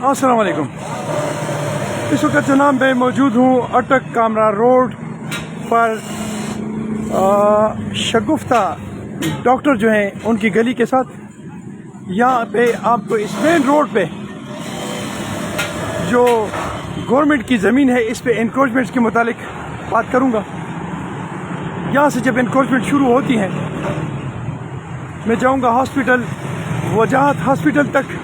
अस्सलाम वालेकुम। इस वक्त जनाब मैं मौजूद हूँ अटक कामरा रोड पर शगुफ्ता डॉक्टर जो हैं उनकी गली के साथ। यहाँ पे आपको इस मेन रोड पे जो गवर्नमेंट की ज़मीन है इस पे इंक्रोचमेंट्स के मुतालिक बात करूँगा। यहाँ से जब इंक्रोचमेंट शुरू होती हैं मैं जाऊँगा हॉस्पिटल वजाहत हॉस्पिटल तक।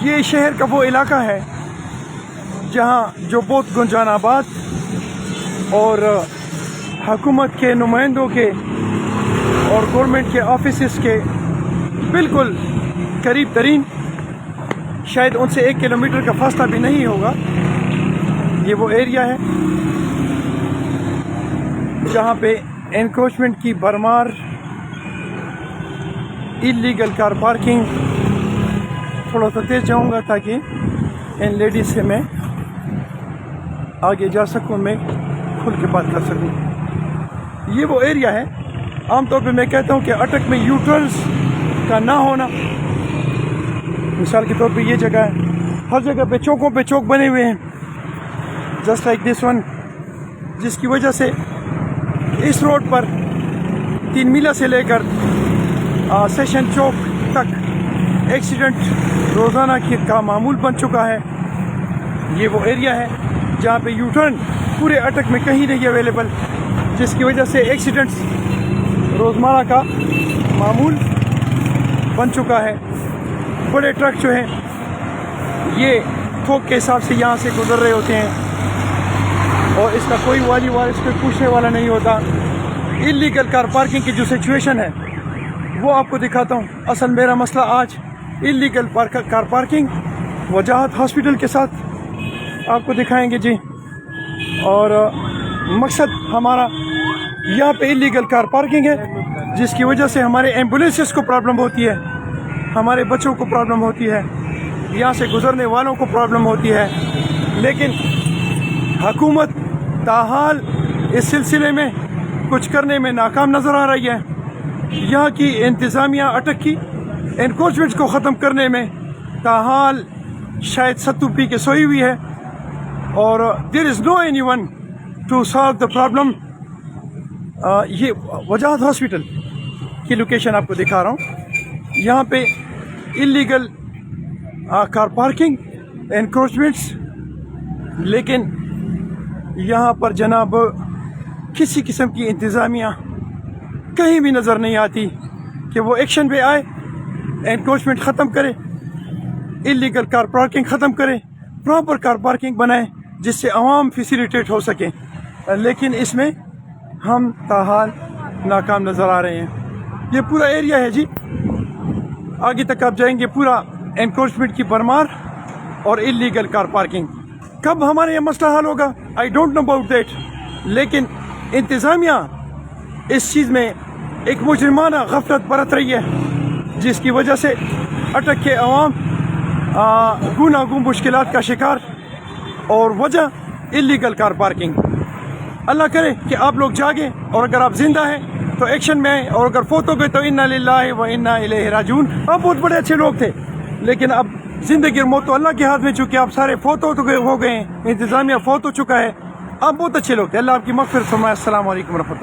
ये शहर का वो इलाका है जहाँ जो बहुत गुंजान आबाद और हुकूमत के नुमाइंदों के और गवर्नमेंट के ऑफिसेस के बिल्कुल करीब तरीन, शायद उनसे 1 किलोमीटर का फासला भी नहीं होगा। ये वो एरिया है जहाँ पे एनक्रोचमेंट की भरमार, इलीगल कार पार्किंग। थोड़ा सा तेज जाऊँगा ताकि इन लेडीज़ से मैं आगे जा सकूँ, मैं खुल के बात कर सकूँ। ये वो एरिया है आमतौर पे मैं कहता हूँ कि अटक में यू टर्न्स का ना होना। मिसाल के तौर पे ये जगह है, हर जगह पे चौकों पे चौक बने हुए हैं जस्ट लाइक दिस वन, जिसकी वजह से इस रोड पर 3 मीला से लेकर सेशन चौक तक एक्सीडेंट रोज़ाना का मामूल बन चुका है। ये वो एरिया है जहाँ पे यू टर्न पूरे अटक में कहीं नहीं अवेलेबल, जिसकी वजह से एक्सीडेंट्स रोज़मर्रा का मामूल बन चुका है। बड़े ट्रक जो हैं ये थोक के हिसाब से यहाँ से गुजर रहे होते हैं और इसका कोई वाली वारिस कोई पूछने वाला नहीं होता। इलीगल कार पार्किंग की जो सिचुएशन है वो आपको दिखाता हूँ। असल मेरा मसला आज इलीगल कार पार्किंग वजाहत हॉस्पिटल के साथ आपको दिखाएंगे जी। और मकसद हमारा यहाँ पे इलीगल कार पार्किंग है जिसकी वजह से हमारे एम्बुलेंसेस को प्रॉब्लम होती है, हमारे बच्चों को प्रॉब्लम होती है, यहाँ से गुजरने वालों को प्रॉब्लम होती है। लेकिन हुकूमत ताहाल इस सिलसिले में कुछ करने में नाकाम नज़र आ रही है। यहाँ की इंतज़ामिया अटक की एनक्रोचमेंट्स को ख़त्म करने में ताहाल शायद सत्तू पी के सोई हुई है और there is no anyone to solve the problem. ये वजाहत हॉस्पिटल की लोकेशन आपको दिखा रहा हूँ। यहाँ पे इलीगल कार पार्किंग, एनक्रोचमेंट्स, लेकिन यहाँ पर जनाब किसी किस्म की इंतज़ामिया कहीं भी नज़र नहीं आती कि वो एक्शन पे आए, एनक्रोचमेंट ख़त्म करे, इलीगल कार पार्किंग ख़त्म करे, प्रॉपर कार पार्किंग बनाए जिससे आवाम फैसिलिटेट हो सके। लेकिन इसमें हम ताहाल नाकाम नज़र आ रहे हैं। ये पूरा एरिया है जी, आगे तक आप जाएंगे पूरा एनक्रोचमेंट की भरमार और इलीगल कार पार्किंग। कब हमारे यहाँ मसला हल होगा I don't know about that, लेकिन इंतज़ामिया इस चीज़ में एक मुजरिमाना गफलत बरत रही है जिसकी वजह से अटक के अवाम गुनागू मुश्किलात का शिकार, और वजह इलीगल कार पार्किंग। अल्लाह करे कि आप लोग जागें और अगर आप जिंदा हैं तो एक्शन में आए, और अगर फोत हो गए तो इन्ना लिल्लाहि व इन्ना इलैहि राजिऊन। आप बहुत बड़े अच्छे लोग थे लेकिन अब जिंदगी और मौत तो अल्लाह के हाथ में, चूँकि आप सारे फोत हो गए हैं, इंतज़ामिया फोत हो चुका है। आप बहुत अच्छे लोग थे, अल्लाह आपकी मग़फ़िरत फरमाए। अस्सलाम वालेकुम रहमतुल्लाह।